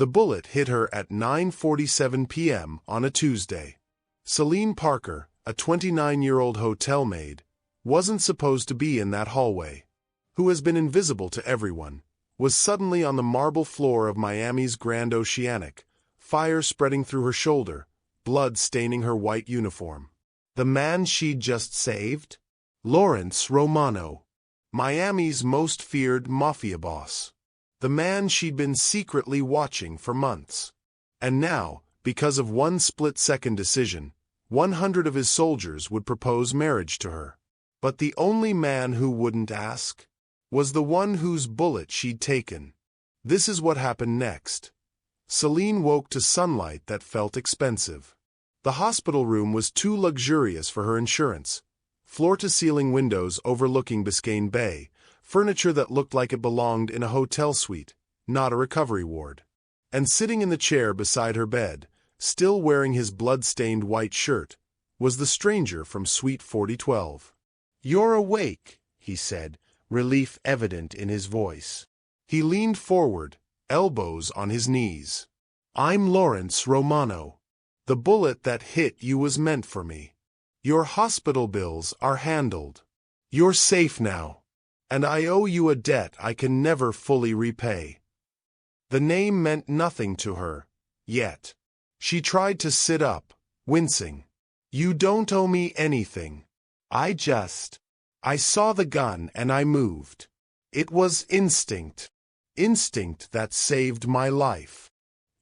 The bullet hit her at 9:47 p.m. on a Tuesday. Celine Parker, a 29-year-old hotel maid, wasn't supposed to be in that hallway. Who has been invisible to everyone, was suddenly on the marble floor of Miami's Grand Oceanic, fire spreading through her shoulder, blood staining her white uniform. The man she'd just saved? Lawrence Romano, Miami's most feared Mafia boss. The man she'd been secretly watching for months. And now, because of one split-second decision, 100 of his soldiers would propose marriage to her. But the only man who wouldn't ask was the one whose bullet she'd taken. This is what happened next. Celine woke to sunlight that felt expensive. The hospital room was too luxurious for her insurance. Floor-to-ceiling windows overlooking Biscayne Bay, furniture that looked like it belonged in a hotel suite, not a recovery ward. And sitting in the chair beside her bed, still wearing his blood-stained white shirt, was the stranger from Suite 4012. "You're awake," he said, relief evident in his voice. He leaned forward, elbows on his knees. "I'm Lawrence Romano. The bullet that hit you was meant for me. Your hospital bills are handled. You're safe now. And I owe you a debt I can never fully repay." The name meant nothing to her, yet. She tried to sit up, wincing. "You don't owe me anything. I saw the gun and I moved. It was instinct. Instinct that saved my life."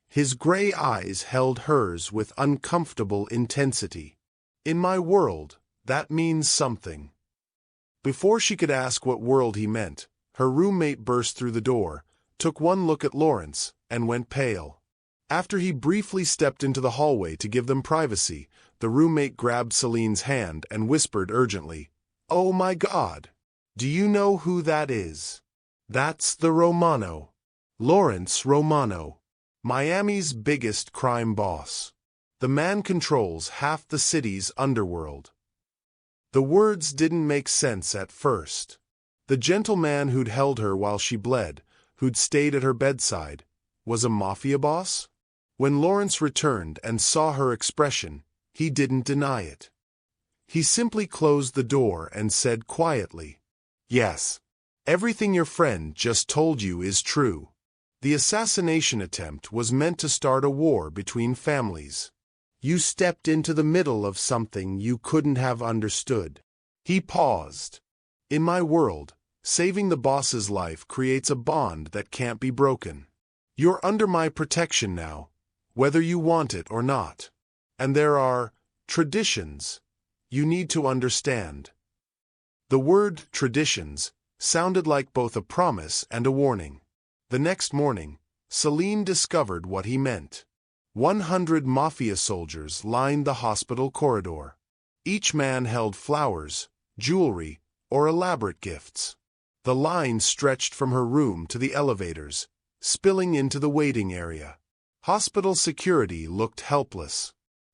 His gray eyes held hers with uncomfortable intensity. "In my world, that means something." Before she could ask what world he meant, her roommate burst through the door, took one look at Lawrence, and went pale. After he briefly stepped into the hallway to give them privacy, the roommate grabbed Celine's hand and whispered urgently, "Oh my God! Do you know who that is? That's the Romano. Lawrence Romano. Miami's biggest crime boss. The man controls half the city's underworld." The words didn't make sense at first. The gentleman who'd held her while she bled, who'd stayed at her bedside, was a Mafia boss? When Lawrence returned and saw her expression, he didn't deny it. He simply closed the door and said quietly, "Yes, everything your friend just told you is true. The assassination attempt was meant to start a war between families. You stepped into the middle of something you couldn't have understood." He paused. "In my world, saving the boss's life creates a bond that can't be broken. You're under my protection now, whether you want it or not. And there are traditions you need to understand." The word traditions sounded like both a promise and a warning. The next morning, Celine discovered what he meant. 100 Mafia soldiers lined the hospital corridor. Each man held flowers, jewelry, or elaborate gifts. The line stretched from her room to the elevators, spilling into the waiting area. Hospital security looked helpless.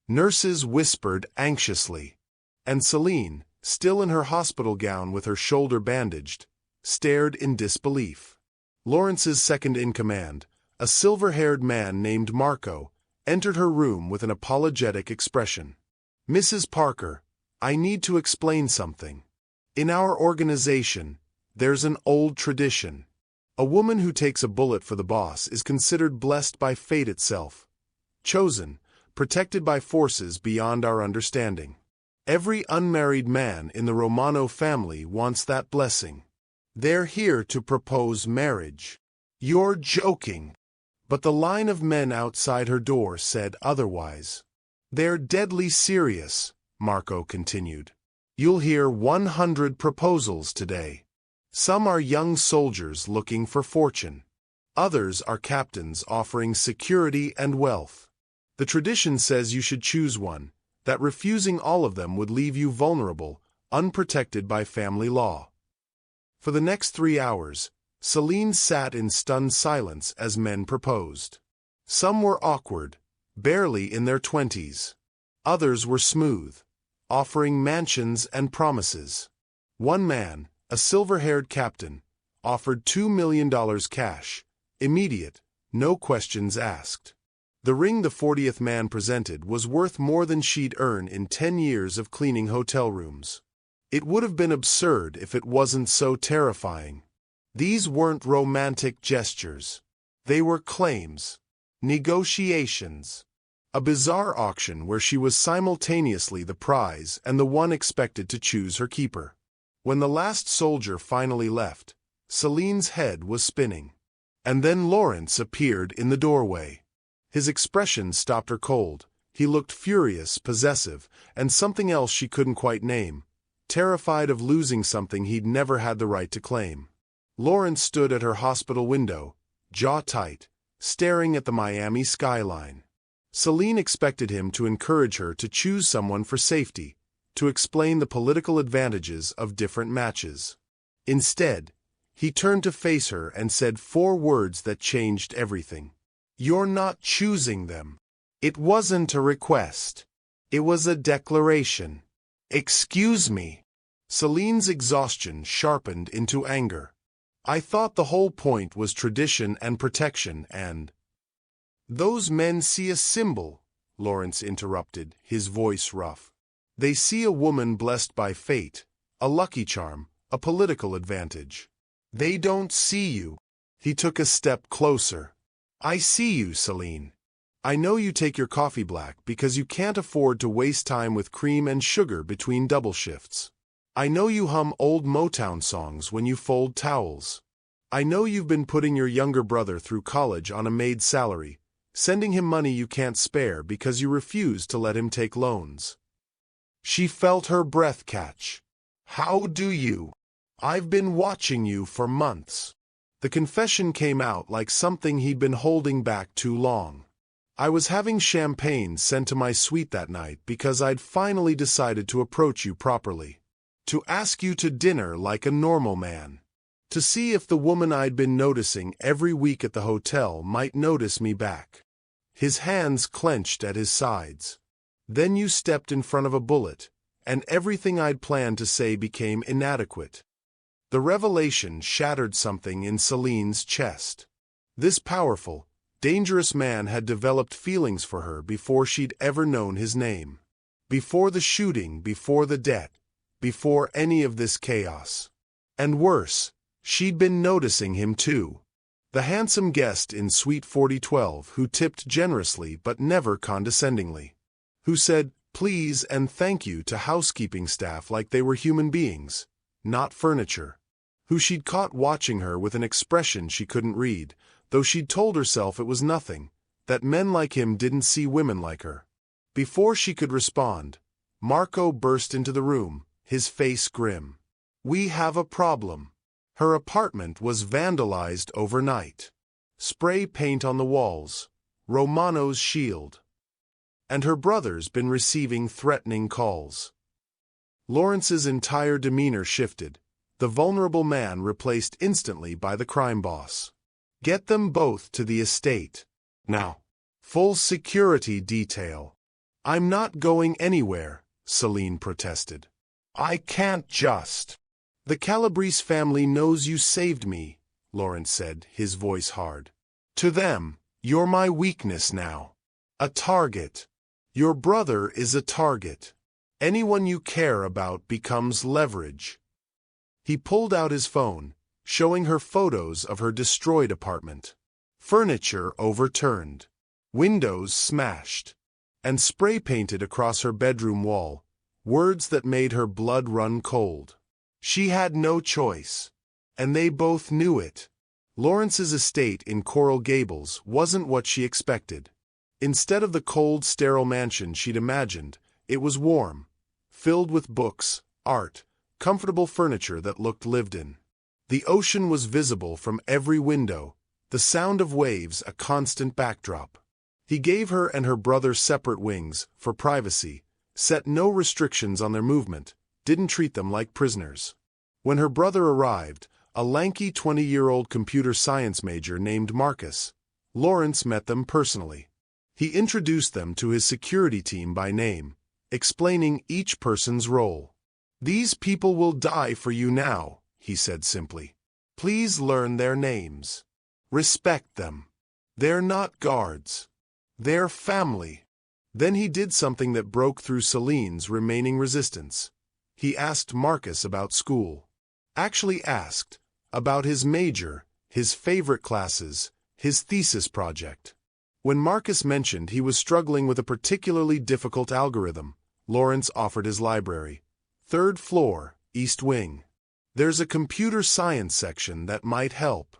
Nurses whispered anxiously. And Celine, still in her hospital gown with her shoulder bandaged, stared in disbelief. Lawrence's second-in-command, a silver-haired man named Marco, entered her room with an apologetic expression. "Mrs. Parker, I need to explain something. In our organization, there's an old tradition. A woman who takes a bullet for the boss is considered blessed by fate itself, chosen, protected by forces beyond our understanding. Every unmarried man in the Romano family wants that blessing. They're here to propose marriage." "You're joking." But the line of men outside her door said otherwise. "They're deadly serious," Marco continued. "You'll hear 100 proposals today. Some are young soldiers looking for fortune. Others are captains offering security and wealth. The tradition says you should choose one, that refusing all of them would leave you vulnerable, unprotected by family law." For the next 3 hours, Celine sat in stunned silence as men proposed. Some were awkward, barely in their 20s. Others were smooth, offering mansions and promises. One man, a silver-haired captain, offered $2 million cash, immediate, no questions asked. The ring the 40th man presented was worth more than she'd earn in 10 years of cleaning hotel rooms. It would have been absurd if it wasn't so terrifying. These weren't romantic gestures. They were claims. Negotiations. A bizarre auction where she was simultaneously the prize and the one expected to choose her keeper. When the last soldier finally left, Celine's head was spinning. And then Lawrence appeared in the doorway. His expression stopped her cold. He looked furious, possessive, and something else she couldn't quite name, terrified of losing something he'd never had the right to claim. Lawrence stood at her hospital window, jaw tight, staring at the Miami skyline. Celine expected him to encourage her to choose someone for safety, to explain the political advantages of different matches. Instead, he turned to face her and said 4 words that changed everything. "You're not choosing them." It wasn't a request. It was a declaration. "Excuse me." Celine's exhaustion sharpened into anger. "I thought the whole point was tradition and protection and—" "Those men see a symbol," Lawrence interrupted, his voice rough. "They see a woman blessed by fate, a lucky charm, a political advantage. They don't see you." He took a step closer. "I see you, Celine. I know you take your coffee black because you can't afford to waste time with cream and sugar between double shifts. I know you hum old Motown songs when you fold towels. I know you've been putting your younger brother through college on a Maid salary, sending him money you can't spare because you refuse to let him take loans." She felt her breath catch. "How do you? I've been watching you for months." The confession came out like something he'd been holding back too long. "I was having champagne sent to my suite that night because I'd finally decided to approach you properly. To ask you to dinner like a normal man. To see if the woman I'd been noticing every week at the hotel might notice me back." His hands clenched at his sides. "Then you stepped in front of a bullet, and everything I'd planned to say became inadequate." The revelation shattered something in Celine's chest. This powerful, dangerous man had developed feelings for her before she'd ever known his name. Before the shooting, before the debt, before any of this chaos. And worse, she'd been noticing him too. The handsome guest in Suite 4012 who tipped generously but never condescendingly. Who said please and thank you to housekeeping staff like they were human beings, not furniture. Who she'd caught watching her with an expression she couldn't read, though she'd told herself it was nothing, that men like him didn't see women like her. Before she could respond, Marco burst into the room, his face grim. "We have a problem." Her apartment was vandalized overnight. Spray paint on the walls, Romano's shield. And her brother's been receiving threatening calls. Lawrence's entire demeanor shifted, the vulnerable man replaced instantly by the crime boss. "Get them both to the estate. Now. Full security detail." "I'm not going anywhere," Celine protested. "I can't just." "The Calabrese family knows you saved me," Lawrence said, his voice hard. "To them, you're my weakness now. A target. Your brother is a target. Anyone you care about becomes leverage." He pulled out his phone, showing her photos of her destroyed apartment. Furniture overturned. Windows smashed. And spray-painted across her bedroom wall, words that made her blood run cold. She had no choice. And they both knew it. Lawrence's estate in Coral Gables wasn't what she expected. Instead of the cold, sterile mansion she'd imagined, it was warm, filled with books, art, comfortable furniture that looked lived in. The ocean was visible from every window, the sound of waves a constant backdrop. He gave her and her brother separate wings, for privacy, set no restrictions on their movement, didn't treat them like prisoners. When her brother arrived, a lanky 20-year-old computer science major named Marcus, Lawrence met them personally. He introduced them to his security team by name, explaining each person's role. "These people will die for you now," he said simply. "Please learn their names. Respect them." They're not guards. They're family. Then he did something that broke through Celine's remaining resistance. He asked Marcus about school. Actually asked about his major, his favorite classes, his thesis project. When Marcus mentioned he was struggling with a particularly difficult algorithm, Lawrence offered his library. 3rd floor, East Wing. There's a computer science section that might help.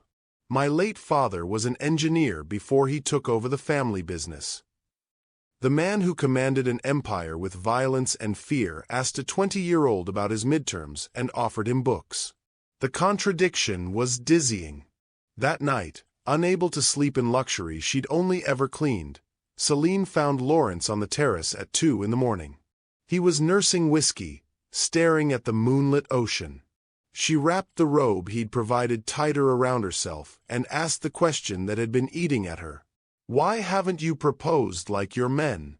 My late father was an engineer before he took over the family business. The man who commanded an empire with violence and fear asked a 20-year-old about his midterms and offered him books. The contradiction was dizzying. That night, unable to sleep in luxury she'd only ever cleaned, Celine found Lawrence on the terrace at 2 in the morning. He was nursing whiskey, staring at the moonlit ocean. She wrapped the robe he'd provided tighter around herself and asked the question that had been eating at her. Why haven't you proposed like your men?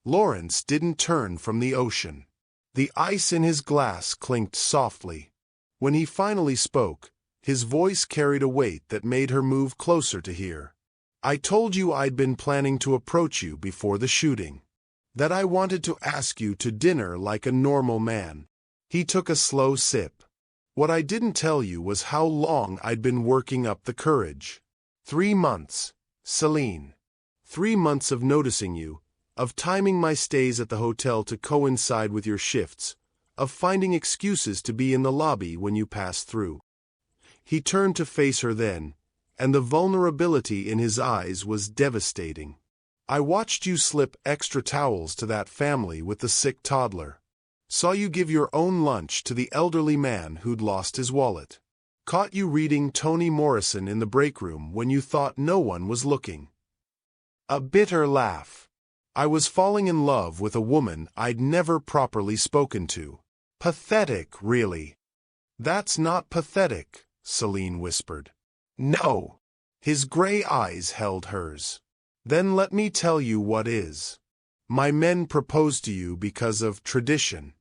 Lawrence didn't turn from the ocean. The ice in his glass clinked softly. When he finally spoke, his voice carried a weight that made her move closer to hear. I told you I'd been planning to approach you before the shooting. That I wanted to ask you to dinner like a normal man. He took a slow sip. What I didn't tell you was how long I'd been working up the courage. 3 months. Celine. 3 months of noticing you, of timing my stays at the hotel to coincide with your shifts, of finding excuses to be in the lobby when you passed through. He turned to face her then, and the vulnerability in his eyes was devastating. I watched you slip extra towels to that family with the sick toddler. Saw you give your own lunch to the elderly man who'd lost his wallet. Caught you reading Toni Morrison in the break room when you thought no one was looking. A bitter laugh. I was falling in love with a woman I'd never properly spoken to. Pathetic, really. That's not pathetic, Celine whispered. No. His gray eyes held hers. Then let me tell you what is. My men proposed to you because of tradition.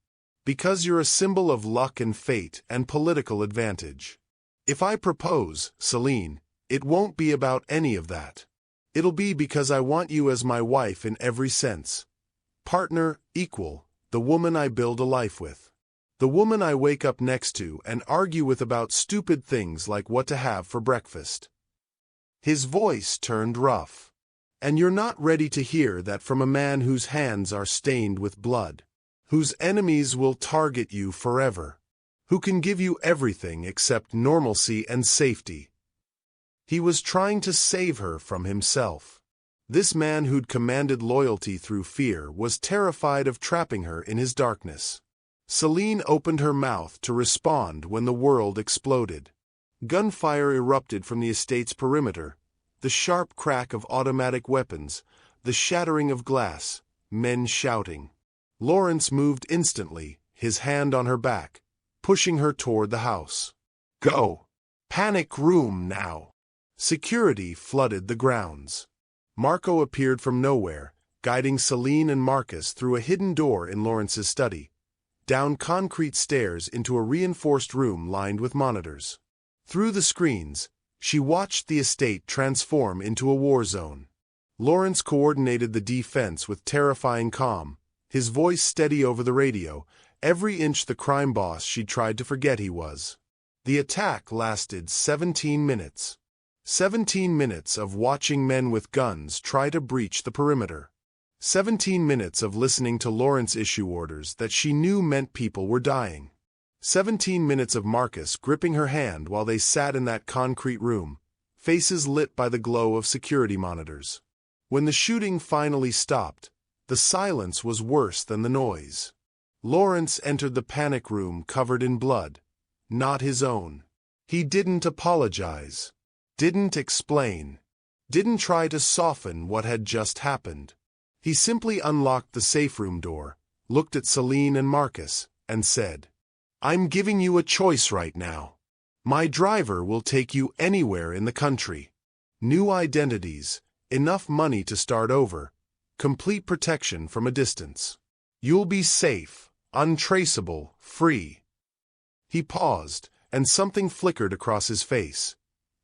Because you're a symbol of luck and fate and political advantage. If I propose, Celine, it won't be about any of that. It'll be because I want you as my wife in every sense. Partner, equal, the woman I build a life with. The woman I wake up next to and argue with about stupid things like what to have for breakfast. His voice turned rough. And you're not ready to hear that from a man whose hands are stained with blood, whose enemies will target you forever, who can give you everything except normalcy and safety. He was trying to save her from himself. This man who'd commanded loyalty through fear was terrified of trapping her in his darkness. Celine opened her mouth to respond when the world exploded. Gunfire erupted from the estate's perimeter, the sharp crack of automatic weapons, the shattering of glass, men shouting. Lawrence moved instantly, his hand on her back, pushing her toward the house. Go! Panic room now! Security flooded the grounds. Marco appeared from nowhere, guiding Celine and Marcus through a hidden door in Lawrence's study, down concrete stairs into a reinforced room lined with monitors. Through the screens, she watched the estate transform into a war zone. Lawrence coordinated the defense with terrifying calm, his voice steady over the radio, every inch the crime boss she'd tried to forget he was. The attack lasted 17 minutes. 17 minutes of watching men with guns try to breach the perimeter. 17 minutes of listening to Lawrence issue orders that she knew meant people were dying. 17 minutes of Marcus gripping her hand while they sat in that concrete room, faces lit by the glow of security monitors. When the shooting finally stopped, the silence was worse than the noise. Lawrence entered the panic room covered in blood, not his own. He didn't apologize, didn't explain, didn't try to soften what had just happened. He simply unlocked the safe room door, looked at Celine and Marcus, and said, I'm giving you a choice right now. My driver will take you anywhere in the country. New identities, enough money to start over, complete protection from a distance. You'll be safe, untraceable, free. He paused, and something flickered across his face.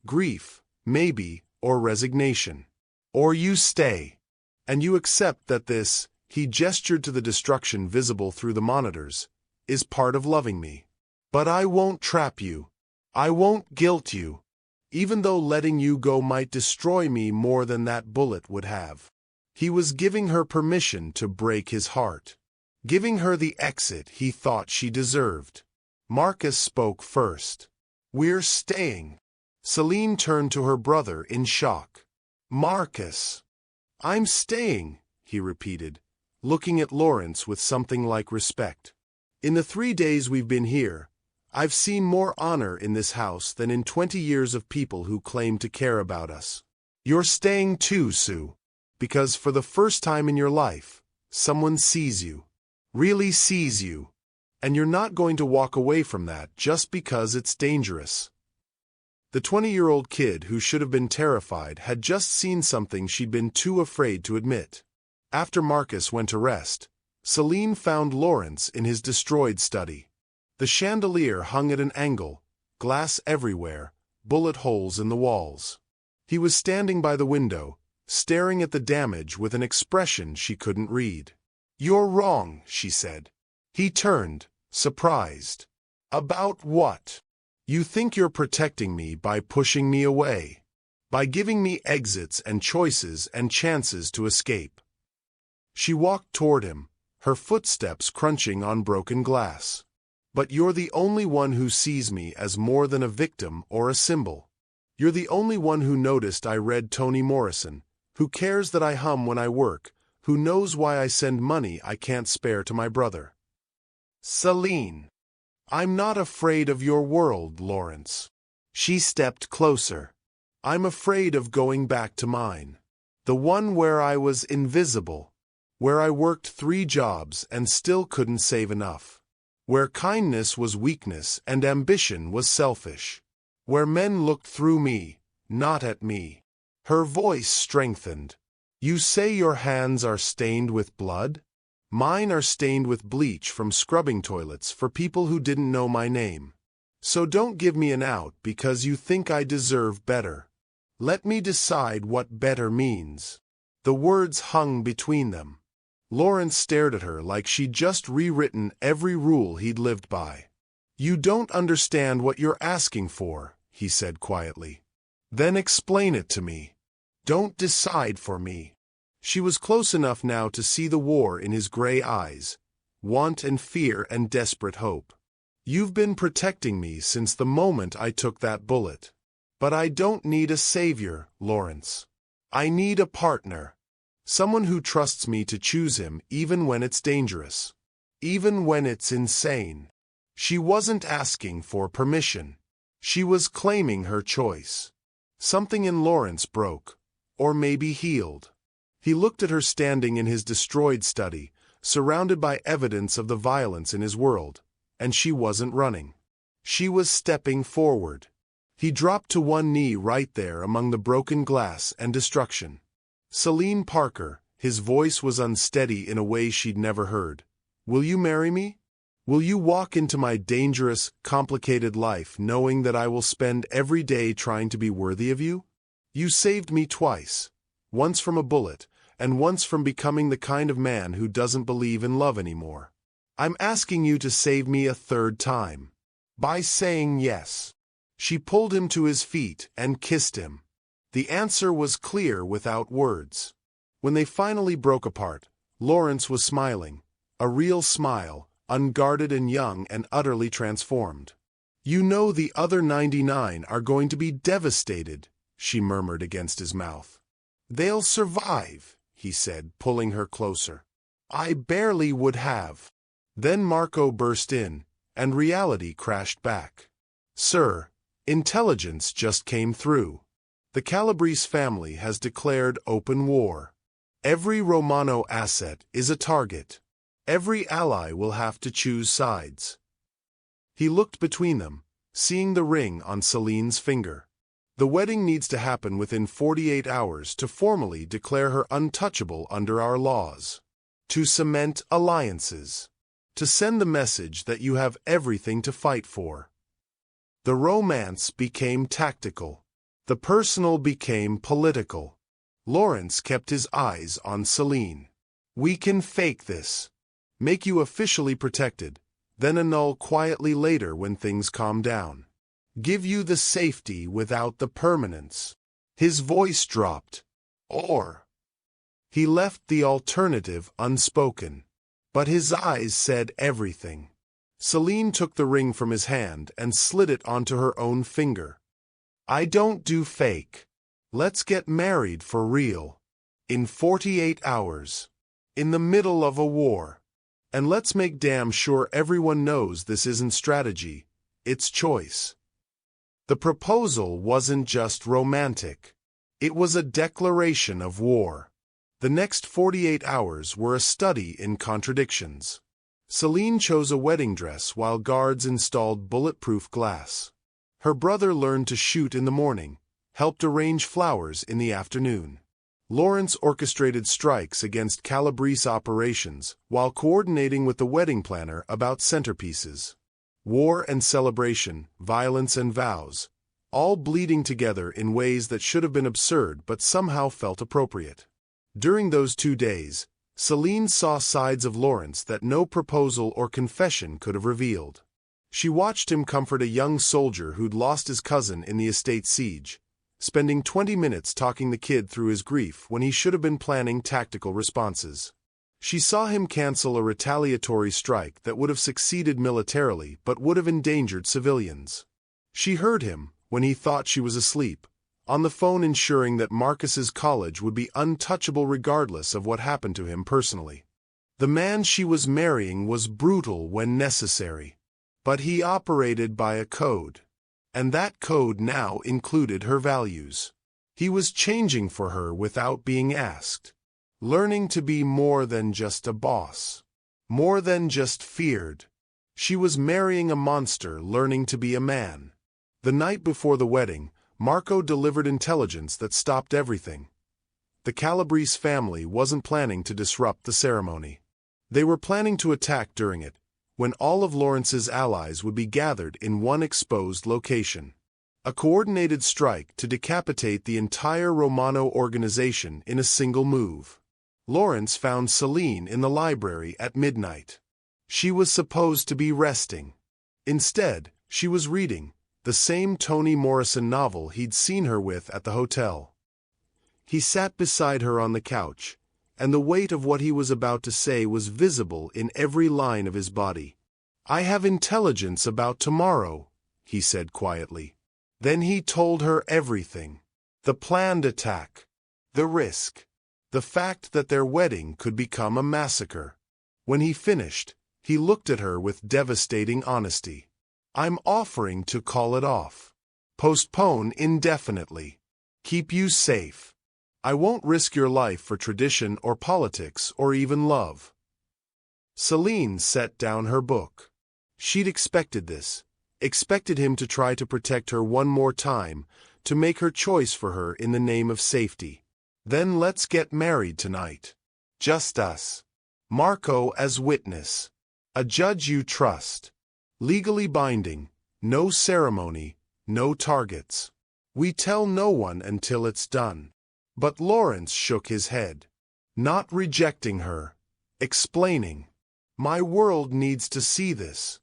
Grief, maybe, or resignation. Or you stay. And you accept that this, he gestured to the destruction visible through the monitors, is part of loving me. But I won't trap you. I won't guilt you. Even though letting you go might destroy me more than that bullet would have. He was giving her permission to break his heart. Giving her the exit he thought she deserved. Marcus spoke first. We're staying. Celine turned to her brother in shock. Marcus. I'm staying, he repeated, looking at Lawrence with something like respect. In the 3 days we've been here, I've seen more honor in this house than in 20 years of people who claim to care about us. You're staying too, Sue. Because for the first time in your life, someone sees you. Really sees you. And you're not going to walk away from that just because it's dangerous. The 20-year-old kid who should have been terrified had just seen something she'd been too afraid to admit. After Marcus went to rest, Celine found Lawrence in his destroyed study. The chandelier hung at an angle, glass everywhere, bullet holes in the walls. He was standing by the window, staring at the damage with an expression she couldn't read. You're wrong, she said. He turned, surprised. About what? You think you're protecting me by pushing me away, by giving me exits and choices and chances to escape. She walked toward him, her footsteps crunching on broken glass. But you're the only one who sees me as more than a victim or a symbol. You're the only one who noticed I read Toni Morrison, who cares that I hum when I work, who knows why I send money I can't spare to my brother. Celine. I'm not afraid of your world, Lawrence. She stepped closer. I'm afraid of going back to mine. The one where I was invisible. Where I worked 3 jobs and still couldn't save enough. Where kindness was weakness and ambition was selfish. Where men looked through me, not at me. Her voice strengthened. You say your hands are stained with blood? Mine are stained with bleach from scrubbing toilets for people who didn't know my name. So don't give me an out because you think I deserve better. Let me decide what better means. The words hung between them. Lawrence stared at her like she'd just rewritten every rule he'd lived by. You don't understand what you're asking for, he said quietly. Then explain it to me. Don't decide for me. She was close enough now to see the war in his gray eyes, want and fear and desperate hope. You've been protecting me since the moment I took that bullet. But I don't need a savior, Lawrence. I need a partner. Someone who trusts me to choose him even when it's dangerous. Even when it's insane. She wasn't asking for permission. She was claiming her choice. Something in Lawrence broke, or maybe healed. He looked at her standing in his destroyed study, surrounded by evidence of the violence in his world, and she wasn't running. She was stepping forward. He dropped to one knee right there among the broken glass and destruction. Celine Parker, his voice was unsteady in a way she'd never heard. Will you marry me? Will you walk into my dangerous, complicated life knowing that I will spend every day trying to be worthy of you? You saved me twice. Once from a bullet, and once from becoming the kind of man who doesn't believe in love anymore. I'm asking you to save me a 3rd time. By saying yes. She pulled him to his feet and kissed him. The answer was clear without words. When they finally broke apart, Lawrence was smiling. A real smile, unguarded and young and utterly transformed. You know the other 99 are going to be devastated, she murmured against his mouth. They'll survive, he said, pulling her closer. I barely would have. Then Marco burst in, and reality crashed back. Sir, intelligence just came through. The Calabrese family has declared open war. Every Romano asset is a target. Every ally will have to choose sides. He looked between them, seeing the ring on Celine's finger. The wedding needs to happen within 48 hours to formally declare her untouchable under our laws. To cement alliances. To send the message that you have everything to fight for. The romance became tactical. The personal became political. Lawrence kept his eyes on Celine. We can fake this. Make you officially protected, then annul quietly later when things calm down. Give you the safety without the permanence. His voice dropped. Or. He left the alternative unspoken. But his eyes said everything. Celine took the ring from his hand and slid it onto her own finger. I don't do fake. Let's get married for real. In 48 hours. In the middle of a war. And let's make damn sure everyone knows this isn't strategy, it's choice. The proposal wasn't just romantic. It was a declaration of war. The next 48 hours were a study in contradictions. Celine chose a wedding dress while guards installed bulletproof glass. Her brother learned to shoot in the morning, helped arrange flowers in the afternoon. Lawrence orchestrated strikes against Calabrese operations while coordinating with the wedding planner about centerpieces. War and celebration, violence and vows, all bleeding together in ways that should have been absurd but somehow felt appropriate. During those 2 days, Celine saw sides of Lawrence that no proposal or confession could have revealed. She watched him comfort a young soldier who'd lost his cousin in the estate siege, spending 20 minutes talking the kid through his grief when he should have been planning tactical responses. She saw him cancel a retaliatory strike that would have succeeded militarily but would have endangered civilians. She heard him, when he thought she was asleep, on the phone ensuring that Marcus's college would be untouchable regardless of what happened to him personally. The man she was marrying was brutal when necessary, but he operated by a code. And that code now included her values. He was changing for her without being asked. Learning to be more than just a boss. More than just feared. She was marrying a monster learning to be a man. The night before the wedding, Marco delivered intelligence that stopped everything. The Calabrese family wasn't planning to disrupt the ceremony. They were planning to attack during it, when all of Lawrence's allies would be gathered in one exposed location. A coordinated strike to decapitate the entire Romano organization in a single move. Lawrence found Celine in the library at midnight. She was supposed to be resting. Instead, she was reading the same Toni Morrison novel he'd seen her with at the hotel. He sat beside her on the couch, and the weight of what he was about to say was visible in every line of his body. I have intelligence about tomorrow, he said quietly. Then he told her everything. The planned attack. The risk. The fact that their wedding could become a massacre. When he finished, he looked at her with devastating honesty. I'm offering to call it off. Postpone indefinitely. Keep you safe. I won't risk your life for tradition or politics or even love. Celine set down her book. She'd expected this, expected him to try to protect her one more time, to make her choice for her in the name of safety. Then let's get married tonight. Just us. Marco as witness. A judge you trust. Legally binding, no ceremony, no targets. We tell no one until it's done. But Lawrence shook his head. Not rejecting her. Explaining. My world needs to see this.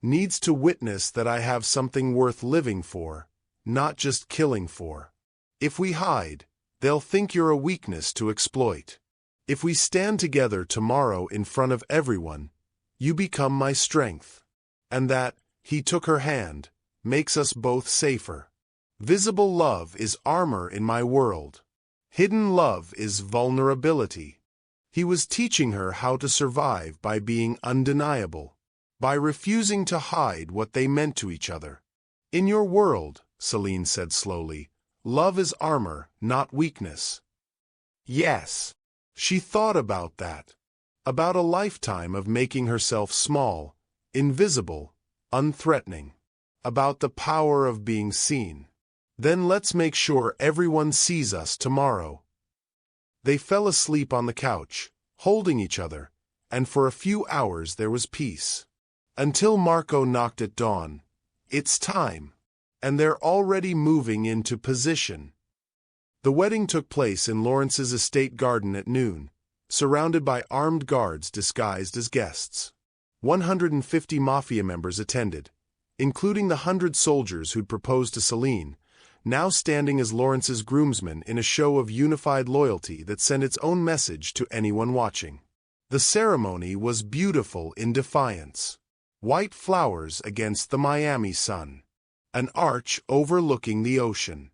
Needs to witness that I have something worth living for, not just killing for. If we hide, they'll think you're a weakness to exploit. If we stand together tomorrow in front of everyone, you become my strength. And that, he took her hand, makes us both safer. Visible love is armor in my world. Hidden love is vulnerability. He was teaching her how to survive by being undeniable, by refusing to hide what they meant to each other. In your world, Celine said slowly, love is armor, not weakness. Yes. She thought about that. About a lifetime of making herself small, invisible, unthreatening. About the power of being seen. Then let's make sure everyone sees us tomorrow. They fell asleep on the couch, holding each other, and for a few hours there was peace. Until Marco knocked at dawn. It's time. And they're already moving into position. The wedding took place in Lawrence's estate garden at noon, surrounded by armed guards disguised as guests. 150 Mafia members attended, including the 100 soldiers who'd proposed to Celine, now standing as Lawrence's groomsmen in a show of unified loyalty that sent its own message to anyone watching. The ceremony was beautiful in defiance. White flowers against the Miami sun. An arch overlooking the ocean.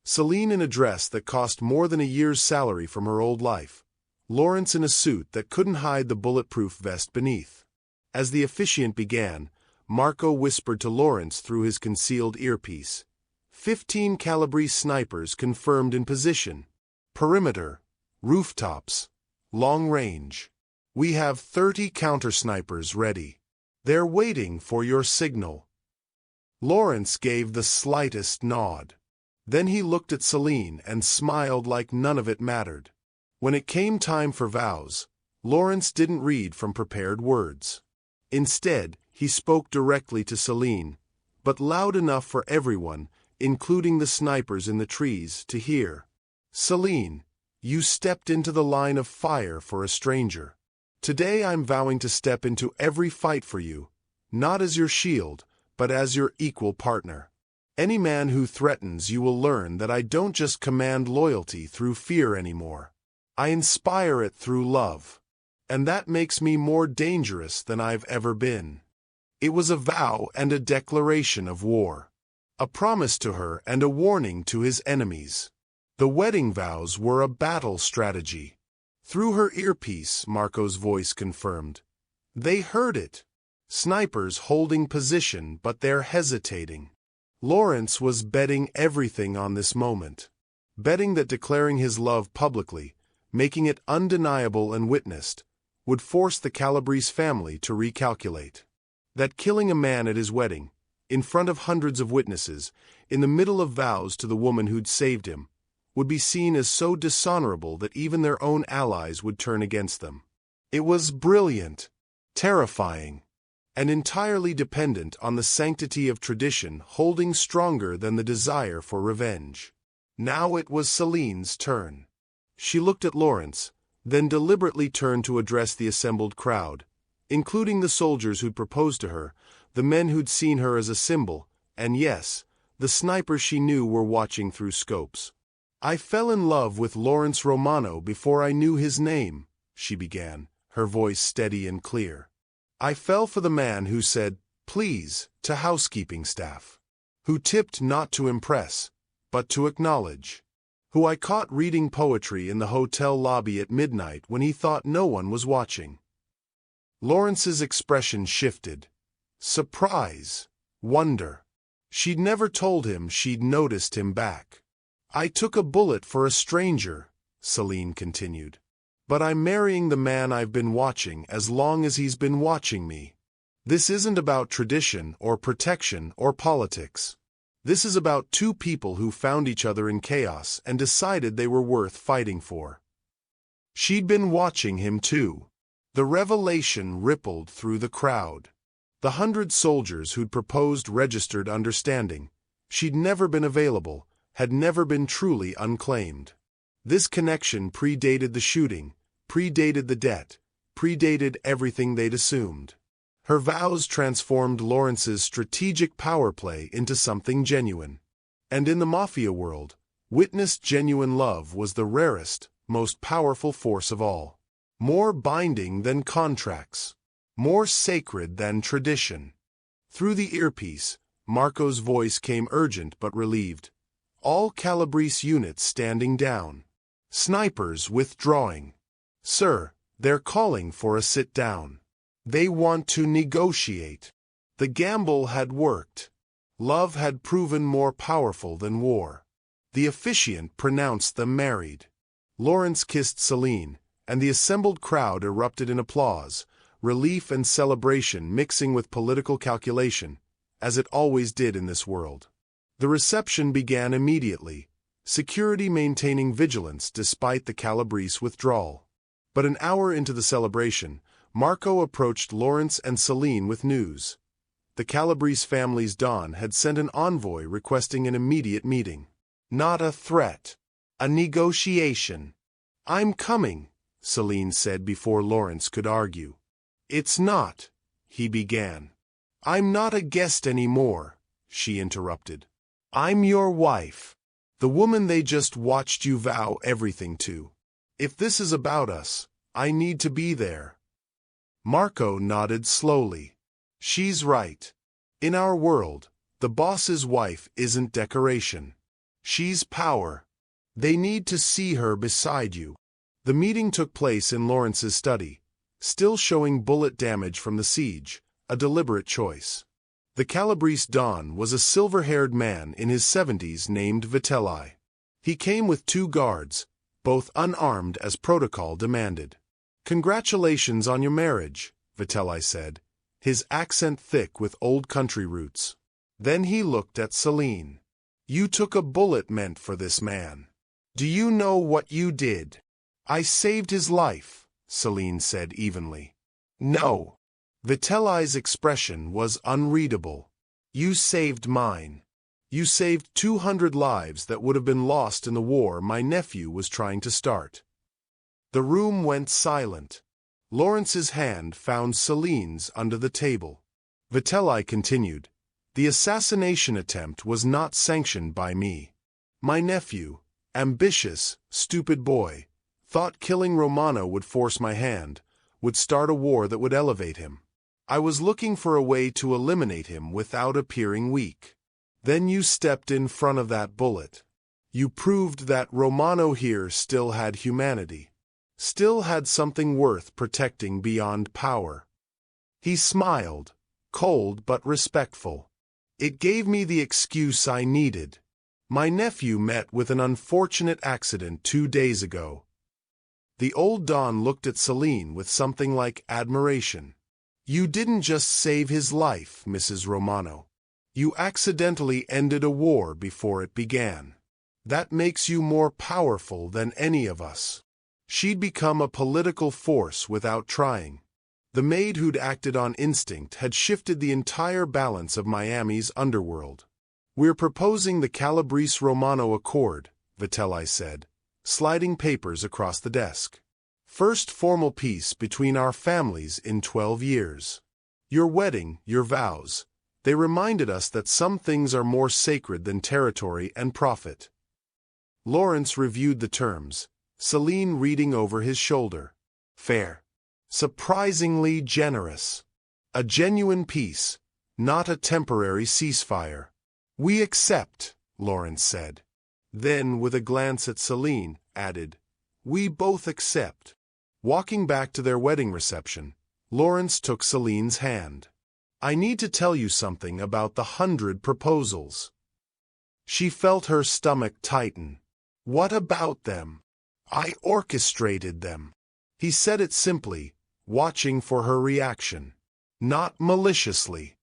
Celine in a dress that cost more than a year's salary from her old life. Lawrence in a suit that couldn't hide the bulletproof vest beneath. As the officiant began, Marco whispered to Lawrence through his concealed earpiece. 15 Calabrese snipers confirmed in position. Perimeter, rooftops, long range. We have 30 counter-snipers ready. They're waiting for your signal. Lawrence gave the slightest nod. Then he looked at Celine and smiled like none of it mattered. When it came time for vows, Lawrence didn't read from prepared words. Instead, he spoke directly to Celine, but loud enough for everyone, including the snipers in the trees, to hear. Celine, you stepped into the line of fire for a stranger. Today I'm vowing to step into every fight for you, not as your shield, but as your equal partner. Any man who threatens you will learn that I don't just command loyalty through fear anymore. I inspire it through love. And that makes me more dangerous than I've ever been. It was a vow and a declaration of war. A promise to her and a warning to his enemies. The wedding vows were a battle strategy. Through her earpiece, Marco's voice confirmed. They heard it. Snipers holding position, but they're hesitating. Lawrence was betting everything on this moment. Betting that declaring his love publicly, making it undeniable and witnessed, would force the Calabrese family to recalculate. That killing a man at his wedding, in front of hundreds of witnesses, in the middle of vows to the woman who'd saved him, would be seen as so dishonorable that even their own allies would turn against them. It was brilliant, terrifying, and entirely dependent on the sanctity of tradition holding stronger than the desire for revenge. Now it was Celine's turn. She looked at Lawrence, then deliberately turned to address the assembled crowd, including the soldiers who'd proposed to her, the men who'd seen her as a symbol, and yes, the snipers she knew were watching through scopes. I fell in love with Lawrence Romano before I knew his name, she began, her voice steady and clear. I fell for the man who said, please, to housekeeping staff. Who tipped not to impress, but to acknowledge. Who I caught reading poetry in the hotel lobby at midnight when he thought no one was watching. Lawrence's expression shifted. Surprise. Wonder. She'd never told him she'd noticed him back. I took a bullet for a stranger, Celine continued. But I'm marrying the man I've been watching as long as he's been watching me. This isn't about tradition or protection or politics. This is about two people who found each other in chaos and decided they were worth fighting for. She'd been watching him too. The revelation rippled through the crowd. The 100 soldiers who'd proposed registered understanding. She'd never been available, had never been truly unclaimed. This connection predated the shooting, predated the debt, predated everything they'd assumed. Her vows transformed Lawrence's strategic power play into something genuine. And in the Mafia world, witnessed genuine love was the rarest, most powerful force of all. More binding than contracts. More sacred than tradition. Through the earpiece, Marco's voice came urgent but relieved. All Calabrese units standing down. Snipers withdrawing. Sir, they're calling for a sit-down. They want to negotiate. The gamble had worked. Love had proven more powerful than war. The officiant pronounced them married. Lawrence kissed Celine, and the assembled crowd erupted in applause, relief and celebration mixing with political calculation, as it always did in this world. The reception began immediately, security maintaining vigilance despite the Calabrese withdrawal. But an hour into the celebration, Marco approached Lawrence and Celine with news. The Calabrese family's Don had sent an envoy requesting an immediate meeting. Not a threat. A negotiation. "I'm coming," Celine said before Lawrence could argue. "It's not," he began. "I'm not a guest anymore," she interrupted. "I'm your wife. The woman they just watched you vow everything to. If this is about us, I need to be there." Marco nodded slowly. "She's right. In our world, the boss's wife isn't decoration. She's power. They need to see her beside you." The meeting took place in Lawrence's study, still showing bullet damage from the siege, a deliberate choice. The Calabrese Don was a silver-haired man in his 70s named Vitelli. He came with 2 guards, both unarmed as protocol demanded. "Congratulations on your marriage," Vitelli said, his accent thick with old country roots. Then he looked at Celine. "You took a bullet meant for this man. Do you know what you did?" "I saved his life," Celine said evenly. "No." Vitelli's expression was unreadable. "You saved mine. You saved 200 lives that would have been lost in the war my nephew was trying to start." The room went silent. Lawrence's hand found Celine's under the table. Vitelli continued, "The assassination attempt was not sanctioned by me. My nephew, ambitious, stupid boy, thought killing Romano would force my hand, would start a war that would elevate him. I was looking for a way to eliminate him without appearing weak. Then you stepped in front of that bullet. You proved that Romano here still had humanity, still had something worth protecting beyond power." He smiled, cold but respectful. "It gave me the excuse I needed. My nephew met with an unfortunate accident 2 days ago." The old Don looked at Celine with something like admiration. "You didn't just save his life, Mrs. Romano. You accidentally ended a war before it began. That makes you more powerful than any of us." She'd become a political force without trying. The maid who'd acted on instinct had shifted the entire balance of Miami's underworld. "We're proposing the Calabrese-Romano Accord," Vitelli said, sliding papers across the desk. "First formal peace between our families in 12 years. Your wedding, your vows, they reminded us that some things are more sacred than territory and profit." Lawrence reviewed the terms, Celine reading over his shoulder. "Fair. Surprisingly generous. A genuine peace, not a temporary ceasefire." "We accept," Lawrence said. Then, with a glance at Celine, added, "We both accept." Walking back to their wedding reception, Lawrence took Celine's hand. "I need to tell you something about the 100 proposals." She felt her stomach tighten. "What about them?" "I orchestrated them." He said it simply, watching for her reaction. "Not maliciously.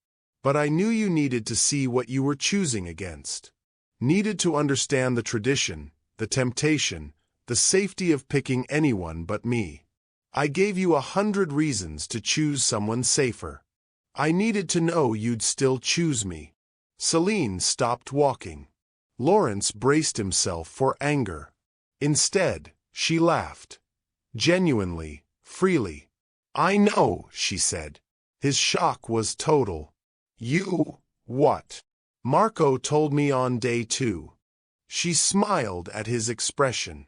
But I knew you needed to see what you were choosing against. Needed to understand the tradition, the temptation, the safety of picking anyone but me. I gave you 100 reasons to choose someone safer. I needed to know you'd still choose me." Celine stopped walking. Lawrence braced himself for anger. Instead, she laughed. Genuinely, freely. "I know," she said. His shock was total. "You, what?" "Marco told me on day 2. She smiled at his expression.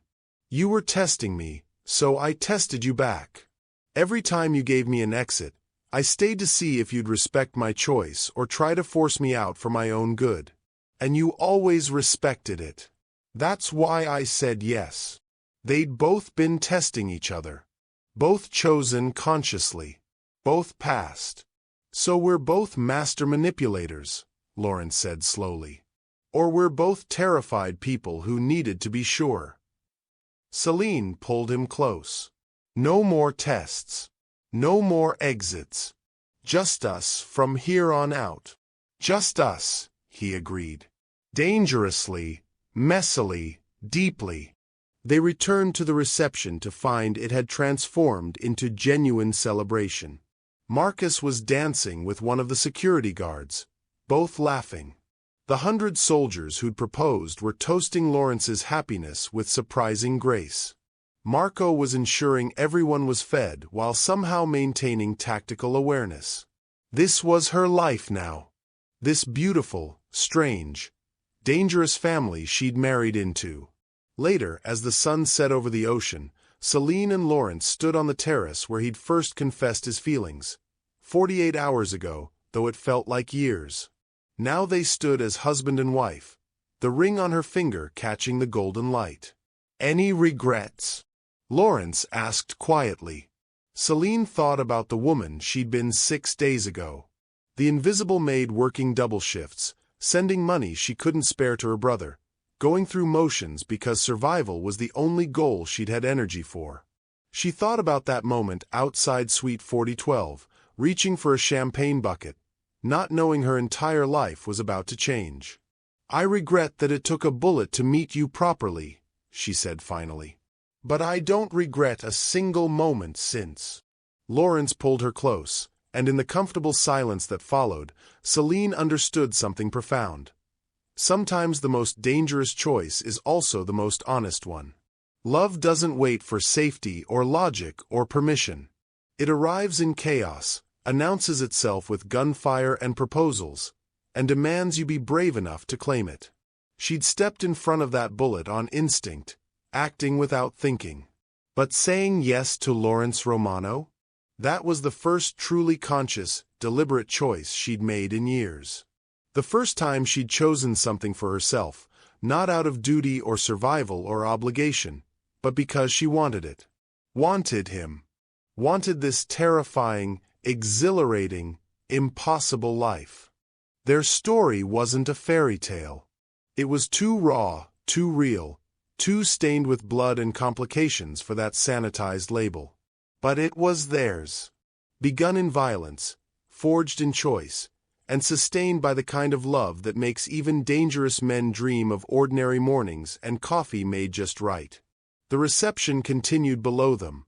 "You were testing me, so I tested you back. Every time you gave me an exit, I stayed to see if you'd respect my choice or try to force me out for my own good. And you always respected it. That's why I said yes." They'd both been testing each other. Both chosen consciously. Both passed. "So we're both master manipulators," Lawrence said slowly. "Or we're both terrified people who needed to be sure." Celine pulled him close. "No more tests. No more exits. Just us from here on out." "Just us," he agreed. Dangerously, messily, deeply. They returned to the reception to find it had transformed into genuine celebration. Marcus was dancing with one of the security guards, both laughing. The 100 soldiers who'd proposed were toasting Lawrence's happiness with surprising grace. Marco was ensuring everyone was fed while somehow maintaining tactical awareness. This was her life now. This beautiful, strange, dangerous family she'd married into. Later, as the sun set over the ocean, Celine and Lawrence stood on the terrace where he'd first confessed his feelings. 48 hours ago, though it felt like years. Now they stood as husband and wife, the ring on her finger catching the golden light. "Any regrets?" Lawrence asked quietly. Celine thought about the woman she'd been 6 days ago. The invisible maid working double shifts, sending money she couldn't spare to her brother, going through motions because survival was the only goal she'd had energy for. She thought about that moment outside Suite 4012, reaching for a champagne bucket, not knowing her entire life was about to change. "I regret that it took a bullet to meet you properly," she said finally. "But I don't regret a single moment since." Lawrence pulled her close, and in the comfortable silence that followed, Celine understood something profound. Sometimes the most dangerous choice is also the most honest one. Love doesn't wait for safety or logic or permission. It arrives in chaos, announces itself with gunfire and proposals, and demands you be brave enough to claim it. She'd stepped in front of that bullet on instinct, acting without thinking. But saying yes to Lawrence Romano? That was the first truly conscious, deliberate choice she'd made in years. The first time she'd chosen something for herself, not out of duty or survival or obligation, but because she wanted it. Wanted him. Wanted this terrifying, exhilarating, impossible life. Their story wasn't a fairy tale. It was too raw, too real, too stained with blood and complications for that sanitized label. But it was theirs. Begun in violence, forged in choice, and sustained by the kind of love that makes even dangerous men dream of ordinary mornings and coffee made just right. The reception continued below them.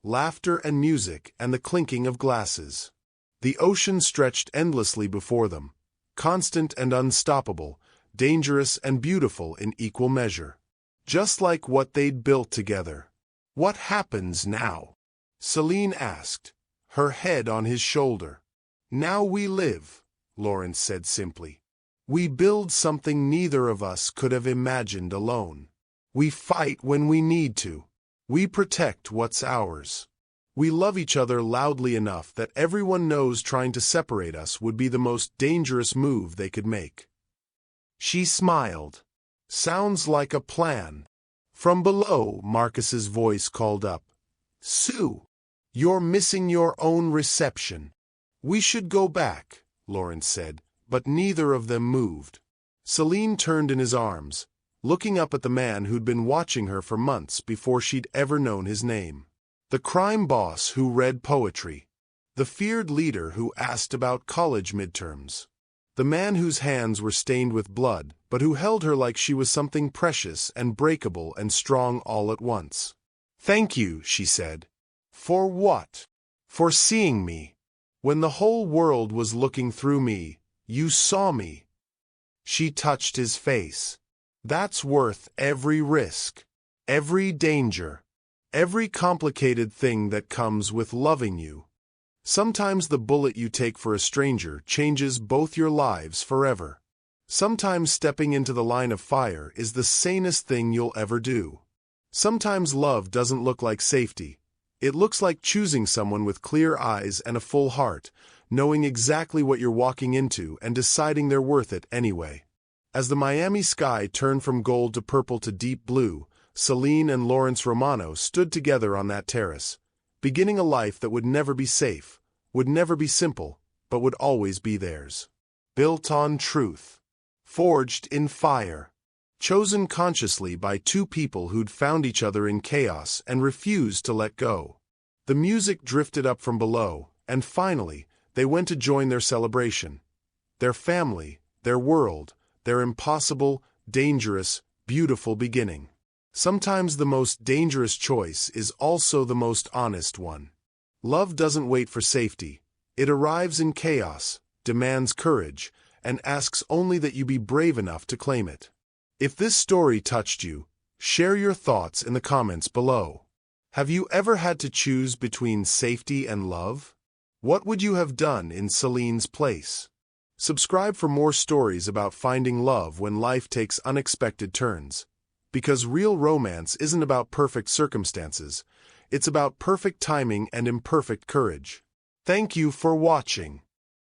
Laughter and music and the clinking of glasses. The ocean stretched endlessly before them, constant and unstoppable, dangerous and beautiful in equal measure. Just like what they'd built together. "What happens now?" Celine asked, her head on his shoulder. "Now we live," Lawrence said simply. "We build something neither of us could have imagined alone. We fight when we need to. We protect what's ours. We love each other loudly enough that everyone knows trying to separate us would be the most dangerous move they could make." She smiled. "Sounds like a plan." From below, Marcus's voice called up. "Sue, you're missing your own reception." "We should go back," Lawrence said, but neither of them moved. Celine turned in his arms, looking up at the man who'd been watching her for months before she'd ever known his name. The crime boss who read poetry. The feared leader who asked about college midterms. The man whose hands were stained with blood, but who held her like she was something precious and breakable and strong all at once. "Thank you," she said. "For what?" "For seeing me. When the whole world was looking through me, you saw me." She touched his face. "That's worth every risk, every danger, every complicated thing that comes with loving you. Sometimes the bullet you take for a stranger changes both your lives forever. Sometimes stepping into the line of fire is the sanest thing you'll ever do. Sometimes love doesn't look like safety. It looks like choosing someone with clear eyes and a full heart, knowing exactly what you're walking into and deciding they're worth it anyway." As the Miami sky turned from gold to purple to deep blue, Celine and Lawrence Romano stood together on that terrace, beginning a life that would never be safe, would never be simple, but would always be theirs. Built on truth. Forged in fire. Chosen consciously by two people who'd found each other in chaos and refused to let go. The music drifted up from below, and finally, they went to join their celebration. Their family, their world, their impossible, dangerous, beautiful beginning. Sometimes the most dangerous choice is also the most honest one. Love doesn't wait for safety. It arrives in chaos, demands courage, and asks only that you be brave enough to claim it. If this story touched you, share your thoughts in the comments below. Have you ever had to choose between safety and love? What would you have done in Celine's place? Subscribe for more stories about finding love when life takes unexpected turns. Because real romance isn't about perfect circumstances, it's about perfect timing and imperfect courage. Thank you for watching.